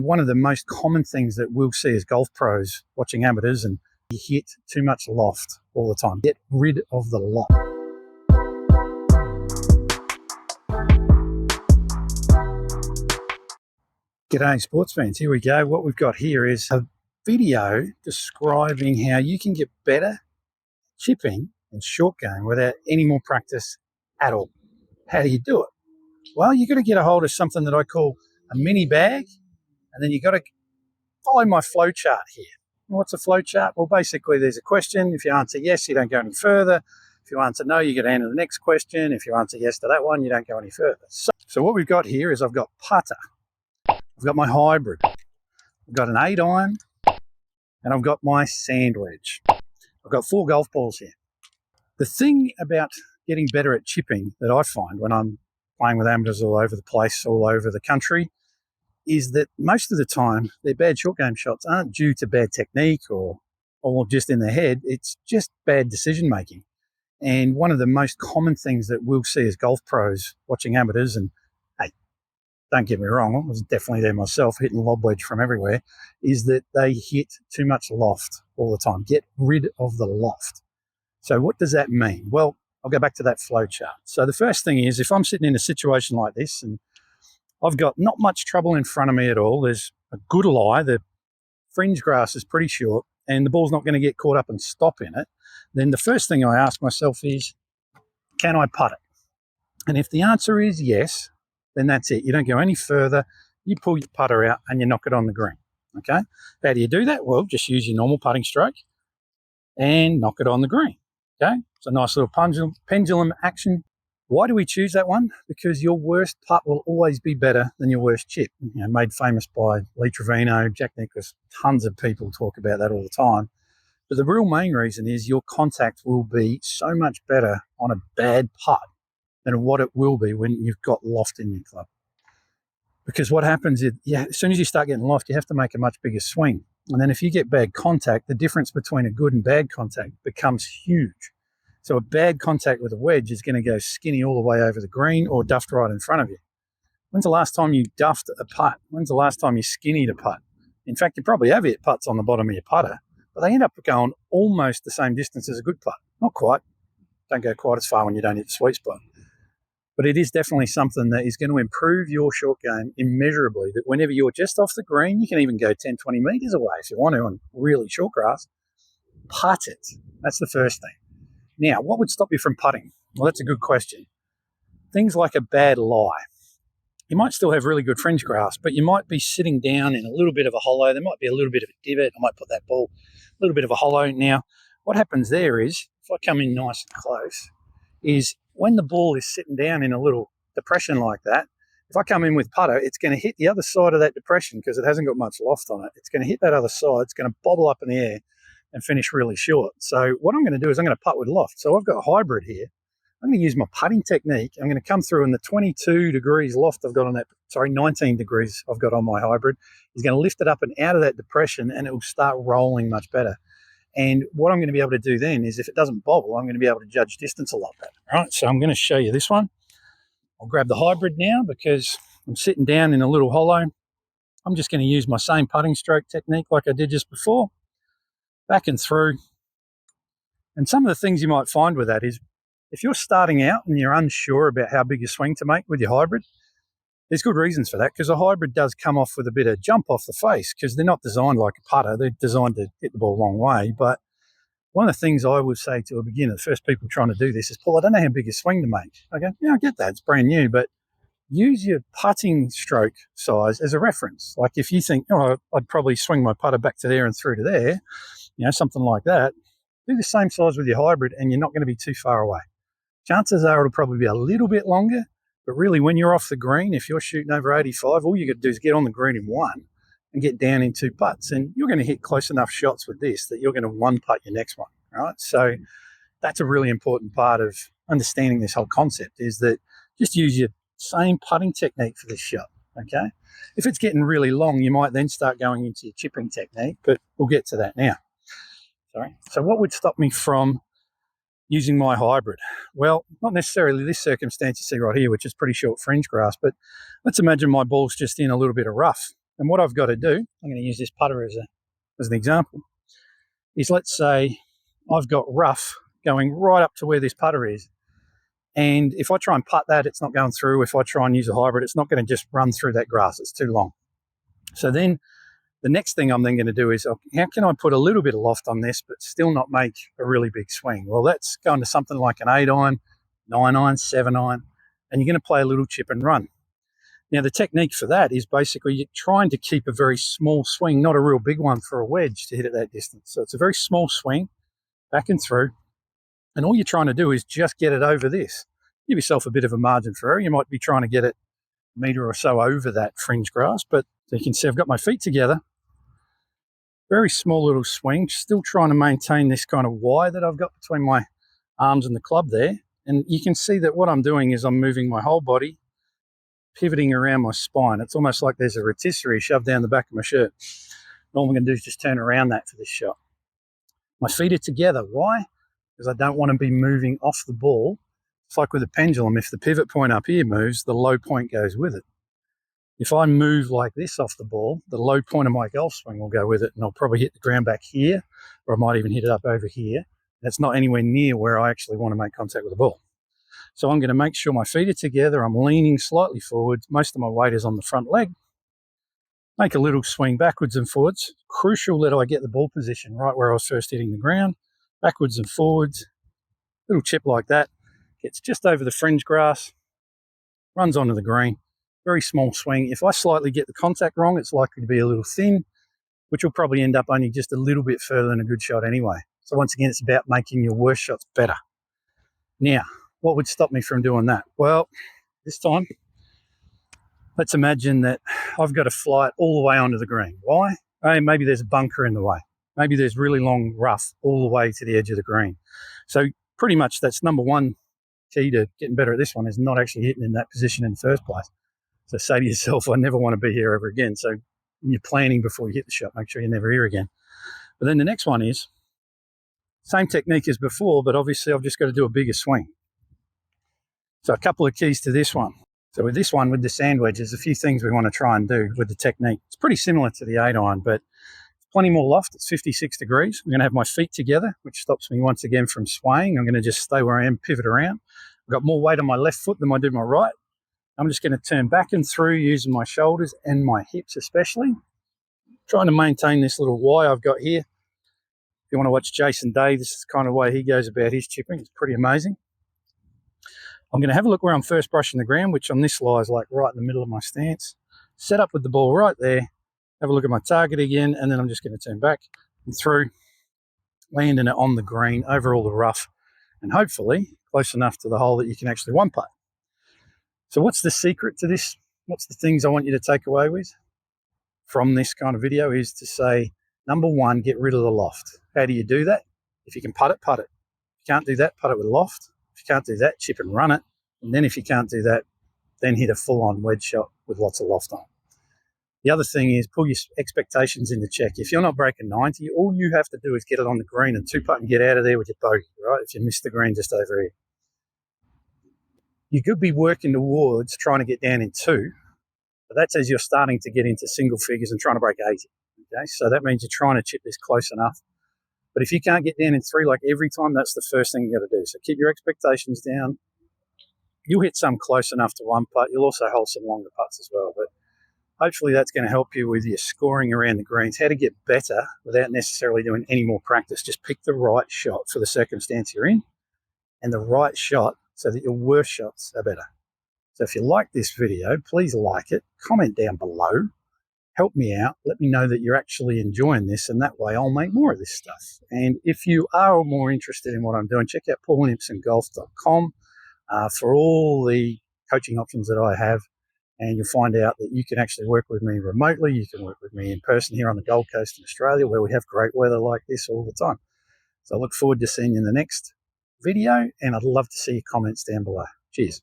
One of the most common things that we'll see as golf pros watching amateurs, and you hit too much loft all the time. Get rid of the loft. G'day sports fans, here we go. What we've got here is a video describing how you can get better chipping and short game without any more practice at all. How do you do it? Well, you've got to get a hold of something that I call a mini bag, and then you've got to follow my flow chart here. What's a flow chart? Well, basically there's a question. If you answer yes, you don't go any further. If you answer no, you get to enter the next question. If you answer yes to that one, you don't go any further. So what we've got here is I've got putter, I've got my hybrid, I've got an 8-iron, and I've got my sand wedge. I've got 4 golf balls here. The thing about getting better at chipping that I find when I'm playing with amateurs all over the place, all over the country, is that most of the time their bad short game shots aren't due to bad technique or just in their head. It's just bad decision making. And one of the most common things that we'll see as golf pros watching amateurs, and hey, don't get me wrong, I was definitely there myself, hitting lob wedge from everywhere, is that they hit too much loft all the time. Get rid of the loft. So what does that mean? Well, I'll go back to that flow chart. So the first thing is, if I'm sitting in a situation like this and I've got not much trouble in front of me at all, there's a good lie, the fringe grass is pretty short and the ball's not going to get caught up and stop in it, then the first thing I ask myself is, can I putt it? And if the answer is yes, then that's it. You don't go any further. You pull your putter out and you knock it on the green. Okay? How do you do that? Well, just use your normal putting stroke and knock it on the green. Okay? It's a nice little pendulum action. Why do we choose that one? Because your worst putt will always be better than your worst chip. Made famous by Lee Trevino, Jack Nicklaus, tons of people talk about that all the time. But the real main reason is your contact will be so much better on a bad putt than what it will be when you've got loft in your club. Because what happens is, as soon as you start getting loft, you have to make a much bigger swing. And then if you get bad contact, the difference between a good and bad contact becomes huge. So a bad contact with a wedge is going to go skinny all the way over the green or duffed right in front of you. When's the last time you duffed a putt? When's the last time you skinnied a putt? In fact, you probably have hit putts on the bottom of your putter, but they end up going almost the same distance as a good putt. Not quite. Don't go quite as far when you don't hit the sweet spot. But it is definitely something that is going to improve your short game immeasurably, that whenever you're just off the green, you can even go 10, 20 metres away if you want to on really short grass. Putt it. That's the first thing. Now, what would stop you from putting? Well, that's a good question. Things like a bad lie. You might still have really good fringe grass, but you might be sitting down in a little bit of a hollow. There might be a little bit of a divot. I might put that ball a little bit of a hollow. Now, what happens there is, if I come in nice and close, is when the ball is sitting down in a little depression like that, if I come in with putter, it's going to hit the other side of that depression because it hasn't got much loft on it. It's going to hit that other side. It's going to bobble up in the air and finish really short. So what I'm going to do is I'm going to putt with loft. So I've got a hybrid here. I'm going to use my putting technique. I'm going to come through, and the 22 degrees loft I've got on that, 19 degrees I've got on my hybrid is going to lift it up and out of that depression, and it will start rolling much better. And what I'm going to be able to do then is, if it doesn't bobble, I'm going to be able to judge distance a lot better. All right, so I'm going to show you this one. I'll grab the hybrid now because I'm sitting down in a little hollow. I'm just going to use my same putting stroke technique like I did just before. Back and through. And some of the things you might find with that is, if you're starting out and you're unsure about how big a swing to make with your hybrid, there's good reasons for that, because a hybrid does come off with a bit of jump off the face because they're not designed like a putter. They're designed to hit the ball a long way. But one of the things I would say to a beginner, the first people trying to do this, is, Paul, I don't know how big a swing to make. I go, yeah, I get that. It's brand new, but use your putting stroke size as a reference. Like if you think, I'd probably swing my putter back to there and through to there, something like that, do the same size with your hybrid and you're not going to be too far away. Chances are it'll probably be a little bit longer, but really when you're off the green, if you're shooting over 85, all you got to do is get on the green in one and get down in 2 putts, and you're going to hit close enough shots with this that you're going to one putt your next one, right? So that's a really important part of understanding this whole concept, is that just use your same putting technique for this shot, okay? If it's getting really long, you might then start going into your chipping technique, but we'll get to that now. So what would stop me from using my hybrid? Well, not necessarily this circumstance you see right here, which is pretty short fringe grass, but let's imagine my ball's just in a little bit of rough And what I've got to do, I'm going to use this putter as an example, is let's say I've got rough going right up to where this putter is. And if I try and putt that, it's not going through. If I try and use a hybrid, it's not going to just run through that grass. It's too long. So then the next thing I'm then going to do is, how can I put a little bit of loft on this but still not make a really big swing? Well, that's going to something like an 8-iron, 9-iron, 7-iron, and you're going to play a little chip and run. Now, the technique for that is basically you're trying to keep a very small swing, not a real big one for a wedge to hit at that distance. So it's a very small swing, back and through, and all you're trying to do is just get it over this. Give yourself a bit of a margin for error. You might be trying to get it a metre or so over that fringe grass, but you can see I've got my feet together. Very small little swing, still trying to maintain this kind of Y that I've got between my arms and the club there. And you can see that what I'm doing is I'm moving my whole body, pivoting around my spine. It's almost like there's a rotisserie shoved down the back of my shirt. All I'm going to do is just turn around that for this shot. My feet are together. Why? Because I don't want to be moving off the ball. It's like with a pendulum. If the pivot point up here moves, the low point goes with it. If I move like this off the ball, the low point of my golf swing will go with it, and I'll probably hit the ground back here, or I might even hit it up over here. That's not anywhere near where I actually want to make contact with the ball. So I'm going to make sure my feet are together. I'm leaning slightly forwards. Most of my weight is on the front leg. Make a little swing backwards and forwards. Crucial that I get the ball position right where I was first hitting the ground. Backwards and forwards. Little chip like that. Gets just over the fringe grass. Runs onto the green. Very small swing. If I slightly get the contact wrong, it's likely to be a little thin, which will probably end up only just a little bit further than a good shot anyway. So once again, it's about making your worst shots better. Now, what would stop me from doing that? Well, this time, let's imagine that I've got to fly it all the way onto the green. Why? Hey, maybe there's a bunker in the way. Maybe there's really long rough all the way to the edge of the green. So pretty much that's number one key to getting better at this one, is not actually hitting in that position in the first place. So say to yourself, I never want to be here ever again. So when you're planning before you hit the shot, make sure you're never here again. But then the next one is, same technique as before, but obviously I've just got to do a bigger swing. So a couple of keys to this one. So with this one, with the sand wedge, there's a few things we want to try and do with the technique. It's pretty similar to the 8-iron, but plenty more loft. It's 56 degrees. I'm going to have my feet together, which stops me once again from swaying. I'm going to just stay where I am, pivot around. I've got more weight on my left foot than I do my right. I'm just going to turn back and through using my shoulders and my hips especially. Trying to maintain this little Y I've got here. If you want to watch Jason Day, this is the kind of way he goes about his chipping. It's pretty amazing. I'm going to have a look where I'm first brushing the ground, which on this lie is like right in the middle of my stance. Set up with the ball right there. Have a look at my target again, and then I'm just going to turn back and through, landing it on the green over all the rough, and hopefully close enough to the hole that you can actually one putt. So what's the secret to this? What's the things I want you to take away with from this kind of video is to say, number one, get rid of the loft. How do you do that? If you can putt it, putt it. If you can't do that, putt it with loft. If you can't do that, chip and run it. And then if you can't do that, then hit a full-on wedge shot with lots of loft on. The other thing is pull your expectations into check. If you're not breaking 90, all you have to do is get it on the green and two-putt and get out of there with your bogey, right? If you miss the green just over here. You could be working towards trying to get down in 2, but that's as you're starting to get into single figures and trying to break 80. Okay, so that means you're trying to chip this close enough. But if you can't get down in 3 like every time, that's the first thing you got to do. So keep your expectations down. You'll hit some close enough to one putt. You'll also hold some longer putts as well. But hopefully that's going to help you with your scoring around the greens, how to get better without necessarily doing any more practice. Just pick the right shot for the circumstance you're in, and the right shot so that your worst shots are better. So if you like this video, please like it, comment down below, help me out, let me know that you're actually enjoying this, and that way I'll make more of this stuff. And if you are more interested in what I'm doing, check out paulwilliamsongolf.com for all the coaching options that I have, and you'll find out that you can actually work with me remotely. You can work with me in person here on the Gold Coast in Australia, where we have great weather like this all the time. So I look forward to seeing you in the next video, and I'd love to see your comments down below. Cheers.